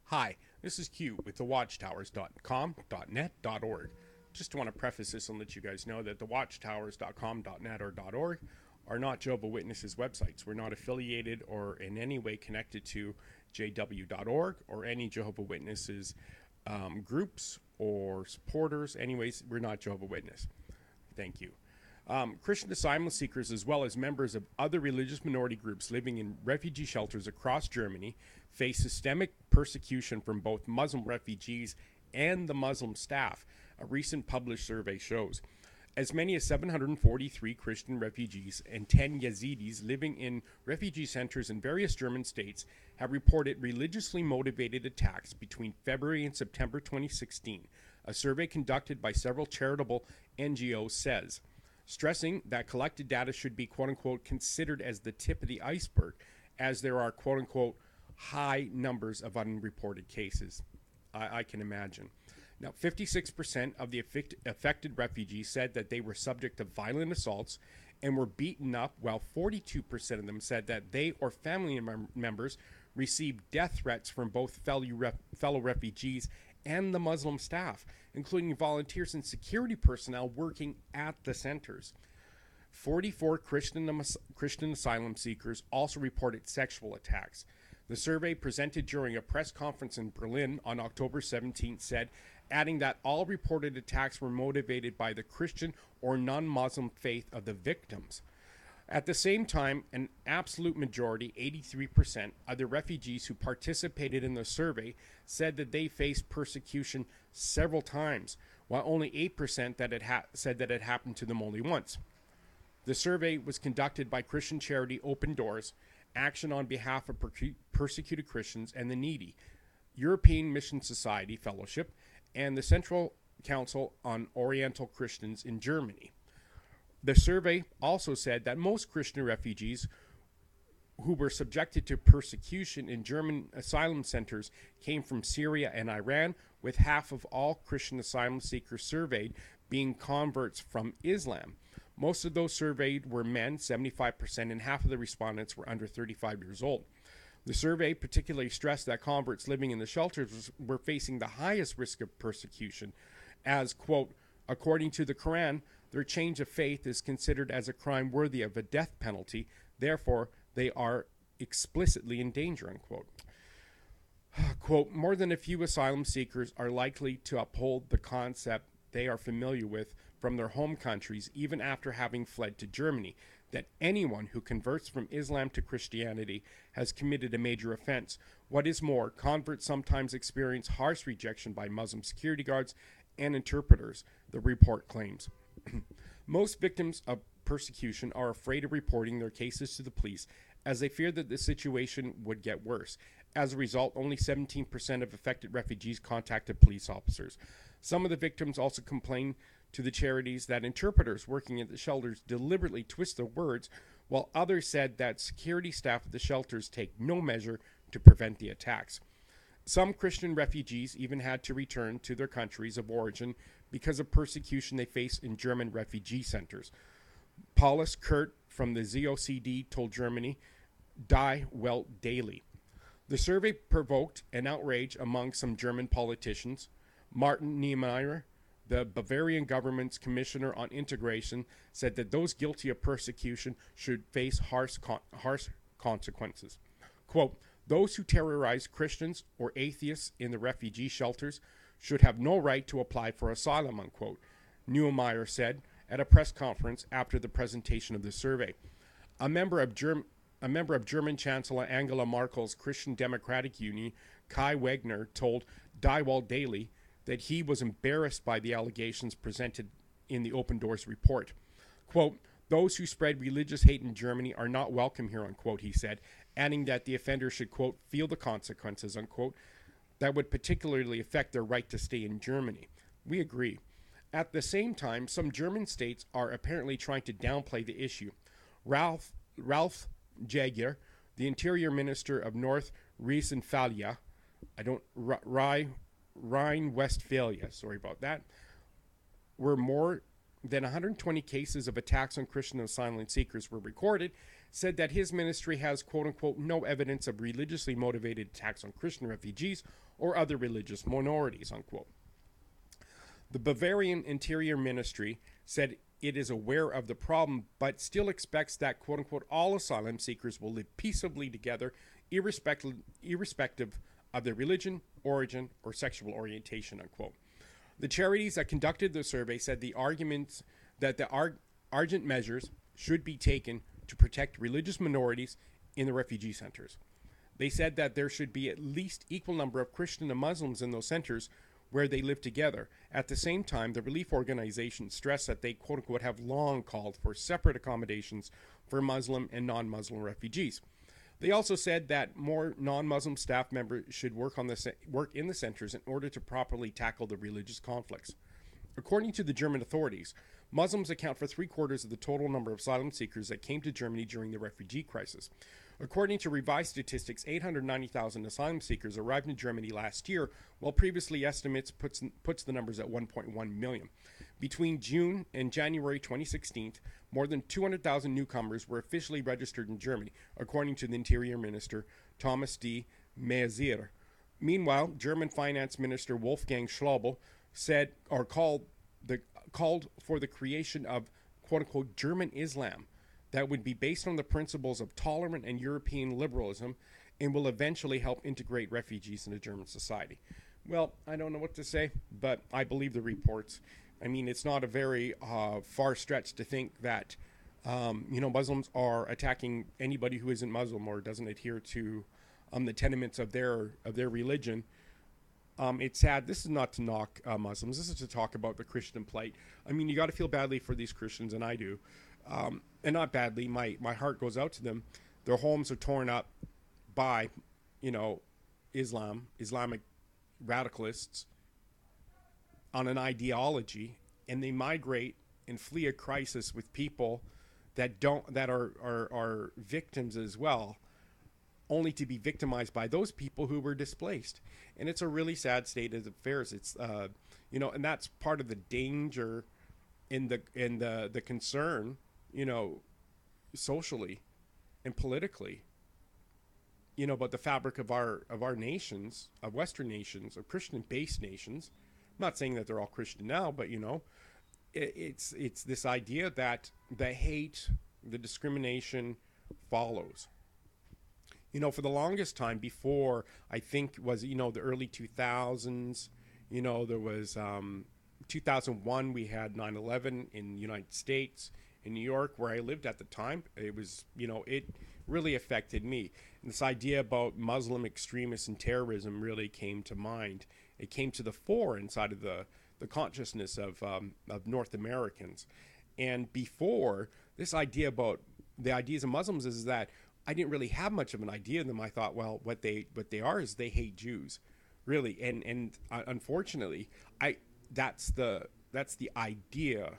Hi, this is Q with thewatchtowers.com.net.org. Just want to preface this and let you guys know that thewatchtowers.com.net or .org are not Jehovah's Witnesses websites. We're not affiliated or in any way connected to jw.org or any Jehovah's Witnesses groups or supporters. Anyways, we're not Jehovah's Witness. Thank you. Christian asylum seekers, as well as members of other religious minority groups living in refugee shelters across Germany, face systemic persecution from both Muslim refugees and the Muslim staff, a recent published survey shows. As many as 743 Christian refugees and 10 Yazidis living in refugee centers in various German states have reported religiously motivated attacks between February and September 2016, a survey conducted by several charitable NGOs says, stressing that collected data should be, quote-unquote, considered as the tip of the iceberg, as there are, quote-unquote, high numbers of unreported cases. I can imagine. Now, 56% of the affected refugees said that they were subject to violent assaults and were beaten up, while 42% of them said that they or family members received death threats from both fellow refugees and the Muslim staff, including volunteers and security personnel working at the centers. 44 Christian asylum seekers also reported sexual attacks. The survey, presented during a press conference in Berlin on October 17th, said, adding that all reported attacks were motivated by the Christian or non-Muslim faith of the victims. At the same time, an absolute majority, 83%, of the refugees who participated in the survey said that they faced persecution several times, while only 8% said that it happened to them only once. The survey was conducted by Christian charity Open Doors, Action on Behalf of Persecuted Christians and the Needy, European Mission Society Fellowship, and the Central Council on Oriental Christians in Germany. The survey also said that most Christian refugees who were subjected to persecution in German asylum centers came from Syria and Iran, with half of all Christian asylum seekers surveyed being converts from Islam. Most of those surveyed were men, 75%, and half of the respondents were under 35 years old. The survey particularly stressed that converts living in the shelters were facing the highest risk of persecution, as, quote, according to the Quran, their change of faith is considered as a crime worthy of a death penalty. Therefore, they are explicitly in danger, unquote. Quote, more than a few asylum seekers are likely to uphold the concept they are familiar with from their home countries, even after having fled to Germany, that anyone who converts from Islam to Christianity has committed a major offense. What is more, converts sometimes experience harsh rejection by Muslim security guards and interpreters, the report claims. Most victims of persecution are afraid of reporting their cases to the police, as they fear that the situation would get worse. As a result, only 17% of affected refugees contacted police officers. Some of the victims also complained to the charities that interpreters working at the shelters deliberately twist their words, while others said that security staff at the shelters take no measure to prevent the attacks. Some Christian refugees even had to return to their countries of origin because of persecution they face in German refugee centers. Paulus Kurt from the ZOCD told Germany, "Die well daily." The survey provoked an outrage among some German politicians. Martin Niemeyer, the Bavarian government's commissioner on integration, said that those guilty of persecution should face harsh consequences. Quote, those who terrorize Christians or atheists in the refugee shelters should have no right to apply for asylum, unquote, Niemeyer said at a press conference after the presentation of the survey. A member of German Chancellor Angela Merkel's Christian Democratic Union, Kai Wegner, told Die Welt Daily that he was embarrassed by the allegations presented in the Open Doors report. Quote, those who spread religious hate in Germany are not welcome here, unquote, he said, adding that the offender should, quote, feel the consequences, unquote, that would particularly affect their right to stay in Germany. We agree. At the same time, some German states are apparently trying to downplay the issue. Ralph Jaeger, the Interior Minister of North Rhine-Westphalia, Rhine-Westphalia, sorry about that, were more than 120 cases of attacks on Christian asylum seekers were recorded, said that his ministry has, quote unquote, no evidence of religiously motivated attacks on Christian refugees or other religious minorities, unquote. The Bavarian Interior Ministry said it is aware of the problem, but still expects that, quote unquote, all asylum seekers will live peaceably together, irrespective of their religion, origin, or sexual orientation, unquote. The charities that conducted the survey said the arguments that the urgent measures should be taken to protect religious minorities in the refugee centers. They said that there should be at least equal number of Christian and Muslims in those centers where they live together. At the same time, the relief organizations stress that they, quote unquote, have long called for separate accommodations for Muslim and non-Muslim refugees. They also said that more non-Muslim staff members should work in the centers in order to properly tackle the religious conflicts. According to the German authorities, Muslims account for 3/4 of the total number of asylum seekers that came to Germany during the refugee crisis. According to revised statistics, 890,000 asylum seekers arrived in Germany last year, while previously estimates puts the numbers at 1.1 million. Between June and January 2016, more than 200,000 newcomers were officially registered in Germany, according to the Interior Minister Thomas de Maizière. Meanwhile, German Finance Minister Wolfgang Schäuble said or called for the creation of, quote unquote, German Islam that would be based on the principles of tolerant and European liberalism and will eventually help integrate refugees into German society. Well, I don't know what to say, but I believe the reports. I mean, it's not a very far stretch to think that, Muslims are attacking anybody who isn't Muslim or doesn't adhere to the tenements of their religion. It's sad. This is not to knock Muslims. This is to talk about the Christian plight. I mean, you got to feel badly for these Christians, and I do. And not badly. My heart goes out to them. Their homes are torn up by, Islamic radicalists on an ideology, and they migrate and flee a crisis with people that are victims as well, only to be victimized by those people who were displaced. And it's a really sad state of affairs. It's and that's part of the danger in the concern, socially and politically, about the fabric of our nations, of Western nations, of Christian-based nations. I'm not saying that they're all Christian now, but it's this idea that the hate, the discrimination follows. For the longest time before, I think was, the early 2000s, there was 2001, we had 9/11 in the United States, in New York, where I lived at the time. It was, it really affected me. And this idea about Muslim extremists and terrorism really came to mind. It came to the fore inside of the consciousness of North Americans. And before, this idea about the ideas of Muslims is that I didn't really have much of an idea of them. I thought, well, what they are is they hate Jews, really. And unfortunately, that's the idea,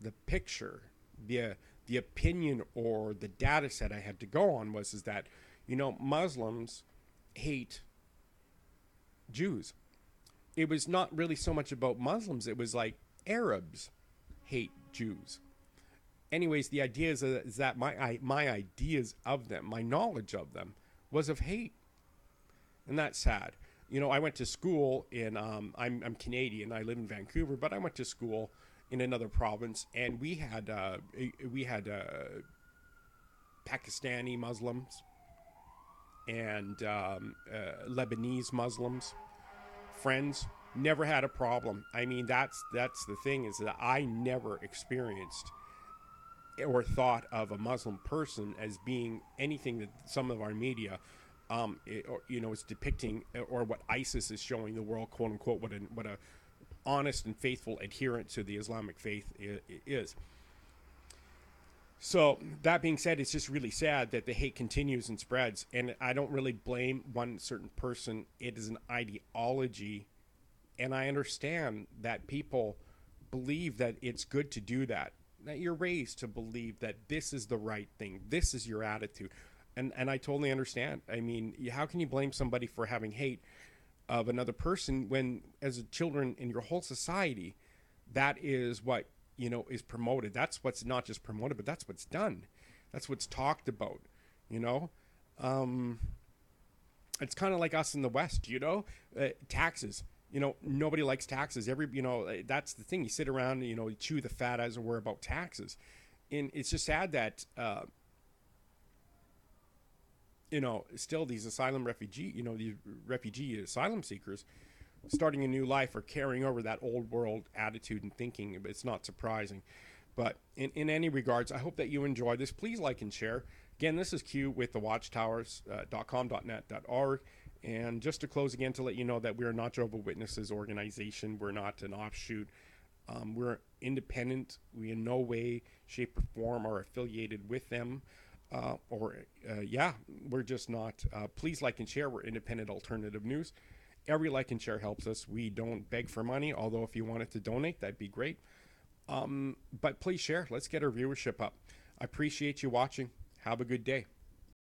the picture, the opinion or the data set I had to go on is that Muslims hate Jews. It was not really so much about Muslims. It was like Arabs hate Jews. Anyways, the idea is that my ideas of them, my knowledge of them, was of hate, and that's sad. I went to school in I'm Canadian. I live in Vancouver, but I went to school in another province, and we had Pakistani Muslims and Lebanese Muslims friends. Never had a problem. I mean, that's the thing, is that I never experienced or thought of a Muslim person as being anything that some of our media is depicting, or what ISIS is showing the world, quote unquote, what a honest and faithful adherent to the Islamic faith is. So that being said, it's just really sad that the hate continues and spreads, and I don't really blame one certain person. It is an ideology, and I understand that people believe that it's good to do that you're raised to believe that this is the right thing, this is your attitude, and I totally understand. I mean, how can you blame somebody for having hate of another person when, as a children in your whole society, that is what is promoted? That's what's not just promoted, but that's what's done. That's what's talked about, you know? Um, it's kind of like us in the West, taxes. Nobody likes taxes. That's the thing. You sit around, you chew the fat as it were about taxes. And it's just sad that, still these these refugee asylum seekers starting a new life or carrying over that old world attitude and thinking. It's not surprising. But in any regards, I hope that you enjoy this. Please like and share. Again, this is Q with the watchtowers.com.net.org. And just to close again, to let you know that we are not Jehovah's Witnesses organization. We're not an offshoot. We're independent. We in no way, shape, or form are affiliated with them. We're just not. Please like and share. We're independent alternative news. Every like and share helps us. We don't beg for money, although if you wanted to donate, that'd be great. But please share. Let's get our viewership up. I appreciate you watching. Have a good day.